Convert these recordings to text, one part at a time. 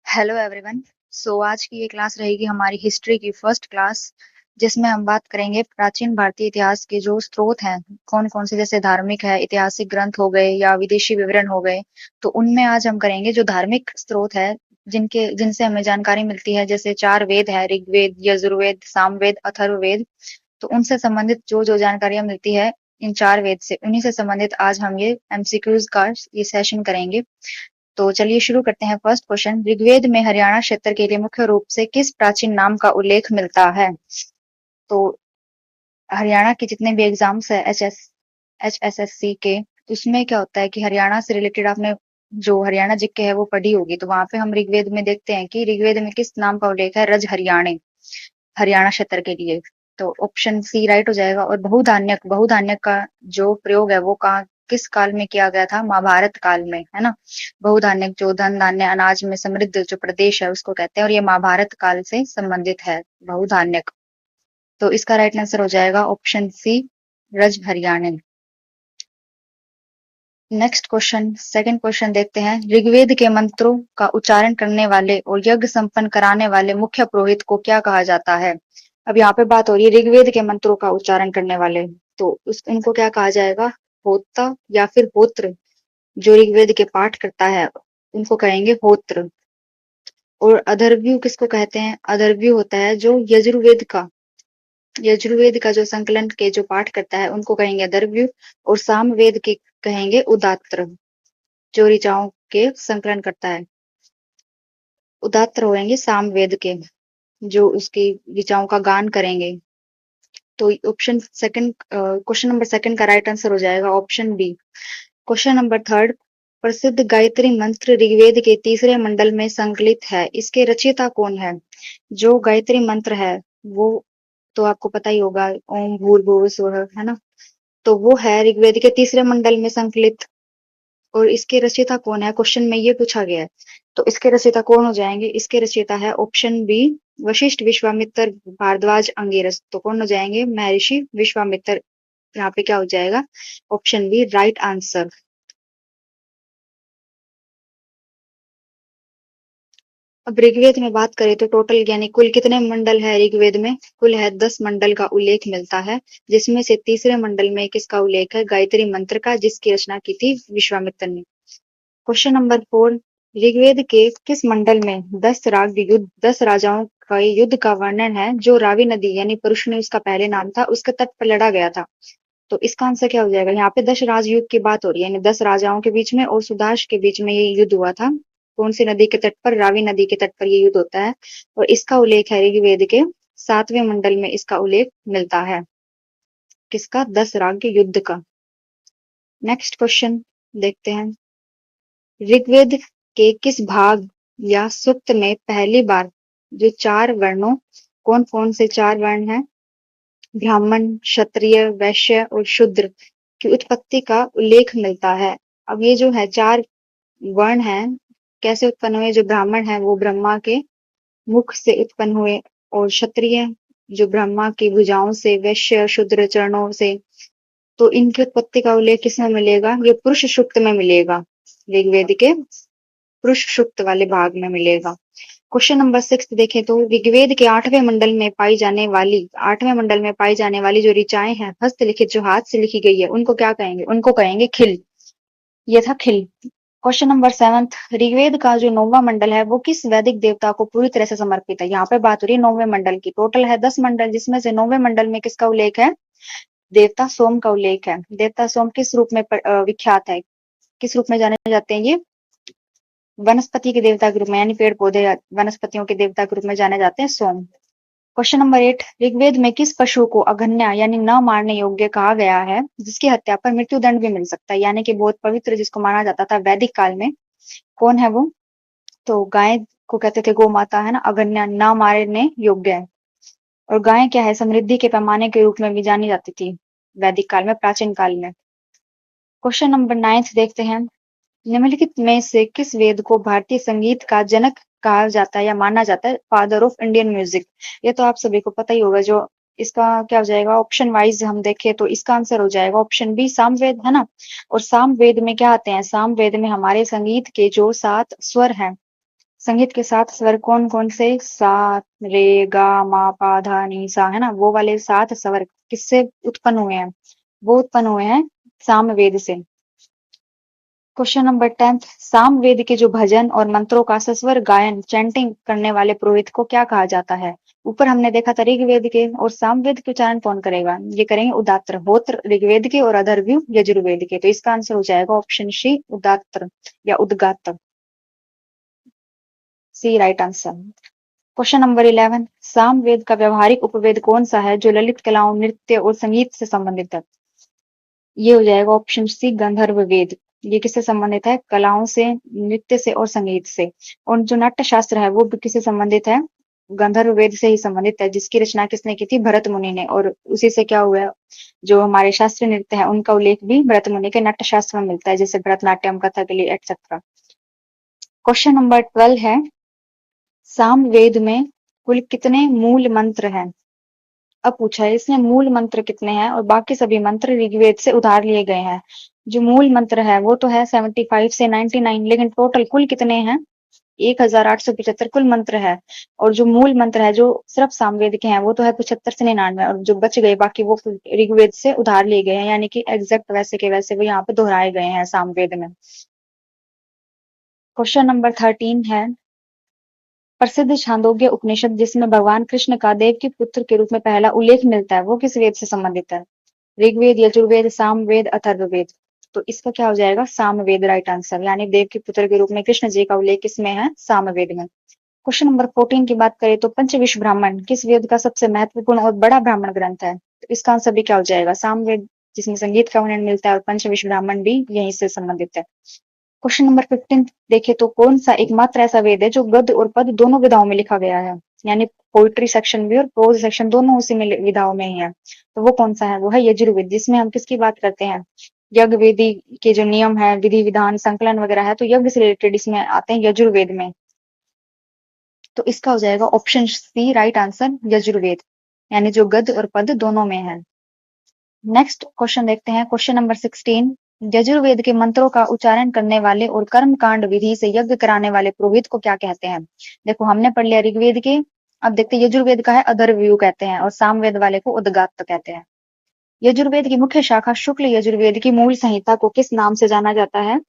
Hello everyone. आज की ये क्लास रहेगी हमारी हिस्ट्री की फर्स्ट क्लास, जिसमें हम बात करेंगे प्राचीन भारतीय इतिहास के जो स्रोत हैं, कौन कौन से, जैसे धार्मिक है, ऐतिहासिक ग्रंथ हो गए या विदेशी विवरण हो गए। तो उनमें आज हम करेंगे जो धार्मिक स्रोत है, जिनसे हमें जानकारी मिलती है, जैसे चार वेद है, ऋग्वेद, यजुर्वेद, सामवेद, अथर्ववेद। तो उनसे संबंधित जो जो जानकारियां मिलती है इन चार वेद से, उन्हीं से संबंधित आज हम ये एमसीक्यूज का ये सेशन करेंगे। तो चलिए शुरू करते हैं। फर्स्ट क्वेश्चन, ऋग्वेद में हरियाणा क्षेत्र के लिए मुख्य रूप से किस प्राचीन नाम का उल्लेख मिलता है? तो हरियाणा के जितने भी एग्जाम्स है HSSC के, उसमें क्या होता है कि हरियाणा से रिलेटेड आपने जो हरियाणा जीके है वो पढ़ी होगी, तो वहां पे हम ऋग्वेद में देखते हैं कि ऋग्वेद में किस नाम का उल्लेख है, रज हरियाणे, हरियाणा क्षेत्र के लिए। तो ऑप्शन सी राइट हो जाएगा। और बहुधान्यक, बहुधान्यक का जो प्रयोग है वो कहाँ, किस काल में किया गया था? महाभारत काल में, है ना। बहुधान्यक जो धन धान्य अनाज में समृद्ध जो प्रदेश है उसको कहते हैं, और ये महाभारत काल से संबंधित है बहुधान्यक। तो इसका राइट आंसर हो जाएगा ऑप्शन सी, रज Haryana. Next question, second question देखते हैं। ऋग्वेद के मंत्रों का उच्चारण करने वाले और यज्ञ संपन्न कराने वाले मुख्य पुरोहित को क्या कहा जाता है? अब यहाँ पे बात हो रही है ऋग्वेद के मंत्रों का उच्चारण करने वाले, तो इनको क्या कहा जाएगा? होता या फिर होत्र। जो ऋग्वेद के पाठ करता है उनको कहेंगे होत्र। और अधर्व्यू किसको कहते हैं? अधर्व्यू होता है जो यजुर्वेद का जो संकलन के जो पाठ करता है उनको कहेंगे अधर्व्यू। और सामवेद के कहेंगे उदात्र, जो ऋचाओं के संकलन करता है। उदात्र होंगे सामवेद के, जो उसकी ऋचाओं का गान करेंगे। तो option second, question number second का राइट आंसर हो जाएगा option B. Question number third, प्रसिद्ध गायत्री मंत्र ऋग्वेद के तीसरे मंडल में संकलित है, इसके रचयिता कौन है? जो गायत्री मंत्र है वो तो आपको पता ही होगा, ओम भूर्भुवः स्वः, है ना। तो वो है ऋग्वेद के तीसरे मंडल में संकलित। और इसके रचयिता कौन है, क्वेश्चन में ये पूछा गया है। तो इसके रचयिता कौन हो जाएंगे? इसके रचयिता है ऑप्शन बी, वशिष्ठ, विश्वामित्र, भारद्वाज, अंगिरस। तो कौन हो जाएंगे? महर्षि विश्वामित्र। यहाँ पे क्या हो जाएगा? Option B right answer. अब ऋग्वेद में बात करें तो टोटल यानी कुल कितने मंडल है ऋग्वेद में? कुल है 10 मंडल का उल्लेख मिलता है, जिसमें से तीसरे मंडल में किसका उल्लेख है? गायत्री मंत्र का, जिसकी रचना की थी विश्वामित्र ने। क्वेश्चन नंबर फोर, ऋग्वेद के किस मंडल में 10 राजाओं का युद्ध का वर्णन है, जो रावी नदी यानी पुरुषनी उसका पहले नाम था, उसके तट पर लड़ा गया था? तो इसका आंसर क्या हो जाएगा? यहाँ पे 10 राजयुग की बात हो रही है, यानी 10 राजाओं के बीच में और सुदाश के बीच में ये युद्ध हुआ था। कौन सी नदी के तट पर? रावी नदी के तट पर ये युद्ध होता है। और इसका उल्लेख है ऋग्वेद के 7वें मंडल में, इसका उल्लेख मिलता है। किसका? 10 राज्य युद्ध का। नेक्स्ट क्वेश्चन देखते हैं। ऋग्वेद के किस भाग या सूक्त में पहली बार जो 4 वर्णों, कौन कौन से 4 वर्ण हैं? ब्राह्मण, क्षत्रिय, वैश्य और शूद्र की उत्पत्ति का उल्लेख मिलता है। अब ये जो है 4 वर्ण हैं, कैसे उत्पन्न हुए? जो ब्राह्मण है वो ब्रह्मा के मुख से उत्पन्न हुए, और क्षत्रिय जो ब्रह्मा की भुजाओं से, वैश्य शूद्र चरणों से। तो इनकी उत्पत्ति का उल्लेख किसमें मिलेगा? ये पुरुष सूक्त में मिलेगा, ऋग्वेद के पुरुष सूक्त वाले भाग में मिलेगा। क्वेश्चन नंबर 6 देखें तो ऋग्वेद के 8वें मंडल में पाई जाने वाली जो ऋचाएं हैं, हस्तलिखित, जो हाथ से लिखी गई है, उनको क्या कहेंगे? उनको कहेंगे खिल। ये था खिल। क्वेश्चन नंबर 7, ऋग्वेद का जो 9वां मंडल है वो किस वैदिक देवता को पूरी तरह से समर्पित है? यहाँ पे बात हो रही है 9वें मंडल की। टोटल है 10 मंडल, जिसमें से 9वें मंडल में किसका उल्लेख है? देवता सोम का उल्लेख है। देवता सोम किस रूप में विख्यात है? किस रूप में जाने जाते हैं ये? वनस्पति के देवता के रूप में, यानी पेड़ पौधे वनस्पतियों के देवता के रूप में जाने जाते हैं सोम। क्वेश्चन नंबर 8, ऋग्वेद में किस पशु को अघन्या यानी न मारने योग्य कहा गया है, जिसकी हत्या पर मृत्यु दंड भी मिल सकता है, यानी कि बहुत पवित्र जिसको माना जाता था वैदिक काल में? कौन है वो? तो गाय को कहते थे गौ माता, है ना, अघन्या, न मारने योग्य है। और गाय क्या है? समृद्धि के पैमाने के रूप में भी जानी जाती थी वैदिक काल में, प्राचीन काल में। क्वेश्चन नंबर 9 देखते हैं। निम्नलिखित में से किस वेद को भारतीय संगीत का जनक कहा जाता है या माना जाता है, फादर ऑफ इंडियन म्यूजिक? ये तो आप सभी को पता ही होगा। जो इसका क्या हो जाएगा? ऑप्शन वाइज हम देखें तो इसका आंसर हो जाएगा ऑप्शन बी, सामवेद, है ना। और सामवेद में क्या आते हैं? सामवेद में हमारे संगीत के जो 7 स्वर हैं, संगीत के सात स्वर कौन कौन से? सा, रे, गा, मा, पा, धा, नी, सा, है ना, वो वाले सात स्वर किससे उत्पन्न हुए हैं? वो उत्पन्न हुए हैं सामवेद से। क्वेश्चन नंबर 10, सामवेद के जो भजन और मंत्रों का सस्वर गायन चैंटिंग करने वाले पुरोहित को क्या कहा जाता है? ऊपर हमने देखा था ऋग्वेद के, और सामवेद के उच्चारण कौन करेगा? ये करेंगे उदात्त, होत्र ऋग्वेद के और अथर्ववेद यजुर्वेद के। तो इसका आंसर हो जाएगा ऑप्शन सी, उदात्त या उद्गात, C right answer. Question number 11, Samaveda का व्यवहारिक उपवेद कौन सा है जो ललित कलाओं, नृत्य और संगीत से संबंधित है? ये हो जाएगा ऑप्शन सी, गंधर्व वेद। ये किससे संबंधित है? कलाओं से, नृत्य से और संगीत से। और जो नाट्य शास्त्र है वो भी किससे संबंधित है? गंधर्व वेद से ही संबंधित है, जिसकी रचना किसने की थी? भरत मुनि ने। और उसी से क्या हुआ है, जो हमारे शास्त्रीय नृत्य है उनका उल्लेख भी भरत मुनि के नाट्य शास्त्र में मिलता है, जैसे Bharatanatyam, Kathakali etcetera. Question number 12 है, सामवेद में कुल कितने मूल मंत्र हैं? अब पूछा है इसने मूल मंत्र कितने हैं, और बाकी सभी मंत्र ऋग्वेद से उधार लिए गए हैं। जो मूल मंत्र है वो तो है 75 से 99, लेकिन टोटल कुल कितने हैं? 1875 कुल मंत्र है। और जो मूल मंत्र है जो सिर्फ सामवेद के हैं वो तो है 75 से 99, और जो बच गए बाकी वो ऋग्वेद से उधार लिए गए हैं, यानी कि एग्जैक्ट वैसे के वैसे वो यहाँ पे दोहराए गए हैं सामवेद में। क्वेश्चन नंबर 13 है, प्रसिद्ध छांदोग्य उपनिषद जिसमें भगवान कृष्ण का देव के पुत्र के रूप में पहला उल्लेख मिलता है वो किस वेद से संबंधित है? ऋग्वेद, यजुर्वेद, सामवेद, अथर्ववेद। तो इसका क्या हो जाएगा? सामवेद राइट आंसर, यानी देव के पुत्र के रूप में कृष्ण जी का उल्लेख किसमें है? सामवेद में। क्वेश्चन नंबर 14 की बात करें तो पंचविश ब्राह्मण किस वेद का सबसे महत्वपूर्ण और बड़ा ब्राह्मण ग्रंथ है? तो इसका आंसर भी क्या हो जाएगा? सामवेद, जिसमें संगीत का वर्णन मिलता है, और पंचविश ब्राह्मण भी यहीं से संबंधित है। क्वेश्चन नंबर 15 देखे तो कौन सा एकमात्र ऐसा वेद है जो गद्य और पद्य दोनों विधाओं में लिखा गया है? यानी पोइट्री सेक्शन भी और प्रोज सेक्शन दोनों उसी में विधाओं में ही है। तो वो कौन सा है? वो है यजुर्वेद, जिसमें हम किसकी बात करते हैं? यज्ञ वेदी के जो नियम है, विधि विधान संकलन वगैरह है, तो यज्ञ से रिलेटेड इसमें आते हैं यजुर्वेद में। तो इसका हो जाएगा option C right answer, Yajurveda, यानी जो गद्य और पद्य दोनों में है। नेक्स्ट क्वेश्चन देखते हैं, क्वेश्चन नंबर 16, यजुर्वेद के मंत्रों का उच्चारण करने वाले और कर्म कांड विधि से यज्ञ कराने वाले पुरोहित को क्या कहते हैं? देखो हमने पढ़ लिया ऋग्वेद के, अब देखते हैं यजुर्वेद का है अथर्ववेद कहते हैं, और सामवेद वाले को उद्गात कहते हैं। यजुर्वेद की मुख्य शाखा शुक्ल यजुर्वेद की मूल संहिता को किस नाम से जाना जाता है?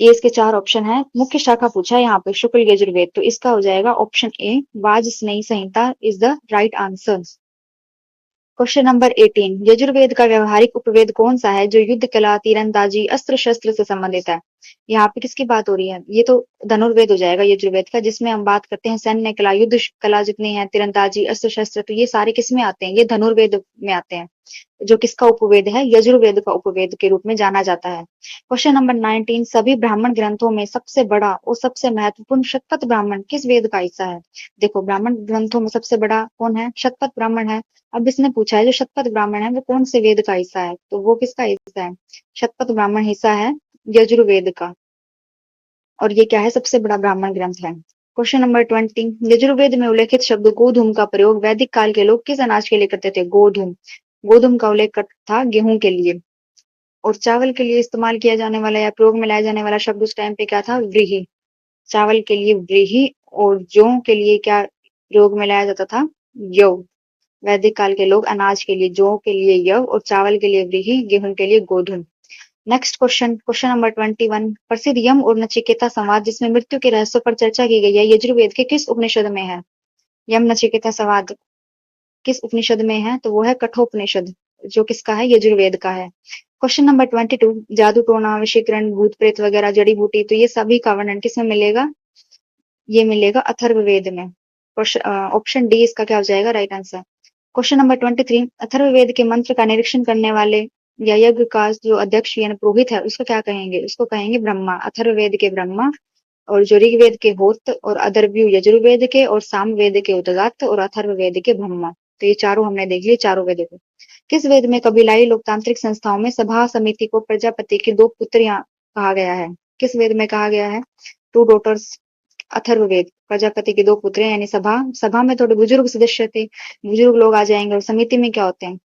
ये इसके चार ऑप्शन है, मुख्य शाखा पूछा है यहाँ पे शुक्ल यजुर्वेद, तो इसका हो जाएगा option A, Vajasaneyi Samhita is the right answer. Question number 18, Yajurveda का व्यवहारिक उपवेद कौन सा है जो युद्ध कला, तीरंदाजी, अस्त्र शस्त्र से संबंधित है? यहाँ पे किसकी बात हो रही है? ये तो धनुर्वेद हो जाएगा यजुर्वेद का, जिसमें हम बात करते हैं सैन्य कला, युद्ध कला जितनी है, तीरंदाजी, अस्त्र शस्त्र, तो ये सारे किसमें आते हैं? ये धनुर्वेद में आते हैं, जो किसका उपवेद है? यजुर्वेद का उपवेद के रूप में जाना जाता है। क्वेश्चन नंबर 19, सभी ब्राह्मण ग्रंथों में सबसे बड़ा और सबसे महत्वपूर्ण शतपथ ब्राह्मण किस वेद का हिस्सा है? देखो ब्राह्मण ग्रंथों में सबसे बड़ा कौन है? शतपथ ब्राह्मण है। अब इसने पूछा है जो शतपथ ब्राह्मण है वो कौन से वेद का हिस्सा है, तो वो किसका हिस्सा है? शतपथ ब्राह्मण हिस्सा है यजुर्वेद का, और ये क्या है? सबसे बड़ा ब्राह्मण ग्रंथ है। क्वेश्चन नंबर 20, यजुर्वेद में उल्लेखित शब्द गोधूम का प्रयोग वैदिक काल के लोग किस अनाज के लिए करते थे? गोधूम, गोधूम का उल्लेख था गेहूं के लिए। और चावल के लिए इस्तेमाल किया जाने वाला या प्रयोग में लाया जाने वाला शब्द उस टाइम पे क्या था? व्रीहि, चावल के लिए व्रीहि, और जौ के लिए क्या प्रयोग में लाया जाता था? यव। वैदिक काल के लोग अनाज के लिए जौ के लिए यव, और चावल के लिए व्रीहि, गेहूं के लिए गोधूम। नेक्स्ट क्वेश्चन, क्वेश्चन नंबर 21, प्रसिद्ध यम और नचिकेता संवाद जिसमें मृत्यु के रहस्यों पर चर्चा की गई है यजुर्वेद के किस उपनिषद में है? यम नचिकेता संवाद किस उपनिषद में है? तो वो है कठोपनिषद, जो किसका है? यजुर्वेद का है। क्वेश्चन नंबर 22, जादू टोना, वशीकरण, भूत प्रेत वगैरह, जड़ी बूटी, तो ये सभी का वर्णन किसमें मिलेगा? ये मिलेगा अथर्ववेद में। ऑप्शन डी इसका क्या हो जाएगा? Right answer. Question number 23, Atharvaveda के मंत्र का निरीक्षण करने वाले या यज्ञ का जो अध्यक्ष यानी पुरोहित है उसको क्या कहेंगे? उसको कहेंगे ब्रह्मा, अथर्ववेद के ब्रह्मा। और जो ऋग्वेद के होत, और अदर्व्यू यजुर्वेद के, और सामवेद के उदगात, और अथर्ववेद के ब्रह्मा। तो ये चारों हमने देख लिए, चारों वेद को। किस वेद में कबीलाई लोकतांत्रिक संस्थाओं में सभा समिति को प्रजापति की दो पुत्रियां कहा गया है? किस वेद में कहा गया है? टू डॉटर्स, अथर्ववेद, प्रजापति की दो पुत्र यानी सभा, सभा में थोड़े बुजुर्ग सदस्य थे, बुजुर्ग लोग आ जाएंगे, और समिति में क्या होते हैं?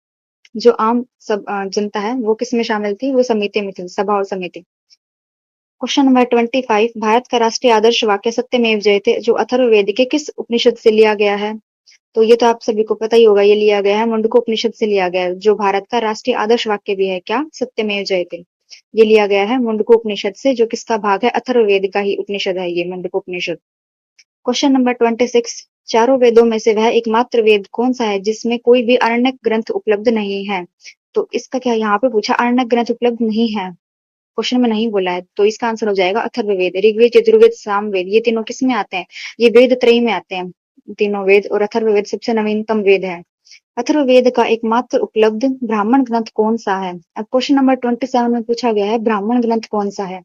जो आम सब जनता है वो किस में शामिल थी? वो समिति में थी, सभा और समिति। क्वेश्चन नंबर 25, भारत का राष्ट्रीय आदर्श वाक्य सत्यमेव जयते जो अथर्ववेद के किस उपनिषद से लिया गया है? तो ये तो आप सभी को पता ही होगा, ये लिया गया है मुंडकोपनिषद से लिया गया है, जो भारत का राष्ट्रीय आदर्श वाक्य भी है क्या? सत्यमेव जयते। ये लिया गया है मुंडकोपनिषद से, जो किसका भाग है? अथर्ववेद का ही उपनिषद है ये मुंडकोपनिषद। क्वेश्चन नंबर 26, चारों वेदों में से वह एकमात्र वेद कौन सा है जिसमें कोई भी आरण्यक ग्रंथ उपलब्ध नहीं है? तो इसका क्या यहाँ पे पूछा, आरण्यक ग्रंथ उपलब्ध नहीं है, क्वेश्चन में नहीं बोला है, तो इसका आंसर हो जाएगा अथर्ववेद। ऋग्वेद, यजुर्वेद, सामवेद, ये तीनों किस में आते हैं? ये वेद त्रयी में आते हैं तीनों वेद, और अथर्ववेद सबसे नवीनतम वेद है। अथर्ववेद का एकमात्र उपलब्ध ब्राह्मण ग्रंथ कौन सा है? अब क्वेश्चन नंबर 27 में पूछा गया है ब्राह्मण ग्रंथ कौन सा है।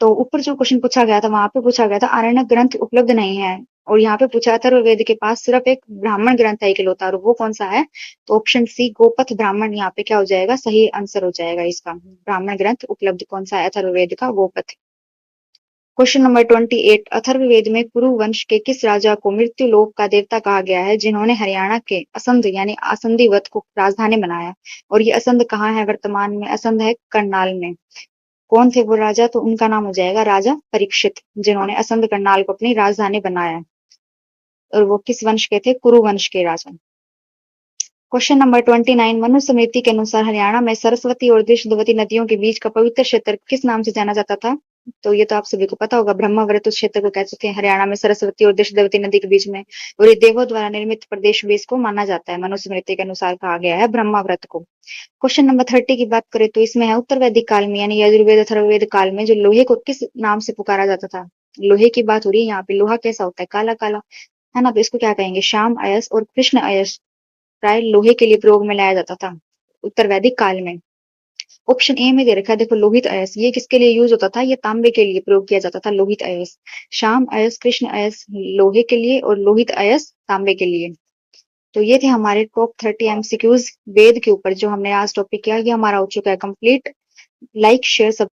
तो ऊपर जो क्वेश्चन पूछा गया था वहां पे पूछा गया था आरण्यक ग्रंथ उपलब्ध नहीं है, और यहाँ पे पूछा अथर्ववेद के पास सिर्फ एक ब्राह्मण ग्रंथ है इकलौता, और वो कौन सा है? तो ऑप्शन सी गोपथ ब्राह्मण यहाँ पे क्या हो जाएगा? सही आंसर हो जाएगा इसका। ब्राह्मण ग्रंथ उपलब्ध कौन सा है? अथर्ववेद का गोपथ। क्वेश्चन नंबर 28, अथर्ववेद में कुरु वंश के किस राजा को मृत्यु लोक का देवता कहा गया है जिन्होंने हरियाणा के असंध यानी आसंदीवत को राजधानी बनाया? और ये असंध कहाँ है वर्तमान में? असंध है करनाल में। कौन थे वो राजा? तो उनका नाम हो जाएगा राजा परीक्षित, जिन्होंने असंध करनाल को अपनी राजधानी बनाया। और वो किस वंश के थे? कुरु वंश के राजा। क्वेश्चन नंबर 29, मनुस्मृति के अनुसार हरियाणा में सरस्वती और दृष्टवती नदियों के बीच का पवित्र क्षेत्र किस नाम से जाना जाता था? तो ये तो आप सभी को पता होगा, ब्रह्मव्रत उस क्षेत्र को कहते थे हरियाणा में सरस्वती और दृष्टवती नदी के बीच में, और ये देवों द्वारा निर्मित प्रदेश भी इसको माना जाता है, मनुस्मृति के अनुसार कहा गया है ब्रह्मव्रत को। क्वेश्चन नंबर 30 की बात करें तो इसमें है उत्तर वैदिक काल में यानी यजुर्वेद अथर्ववेद काल में जो लोहे को किस नाम से पुकारा जाता था? लोहे की बात हो रही है यहाँ पे, लोहा कैसा होता है? काला काला, है ना, तो इसको क्या कहेंगे? श्याम अयस और कृष्ण अयस प्राय लोहे के लिए प्रयोग में लाया जाता था उत्तर वैदिक काल में। ऑप्शन ए में दे रखा है देखो, लोहित अयस, ये किसके लिए यूज होता था? ये तांबे के लिए प्रयोग किया जाता था, लोहित अयस। श्याम अयस, कृष्ण अयस लोहे के लिए, और लोहित अयस तांबे के लिए। तो ये थे हमारे टॉप 30 एमसीक्यूज वेद के ऊपर जो हमने आज टॉपिक किया, ये हमारा हो चुका है कंप्लीट। लाइक शेयर सब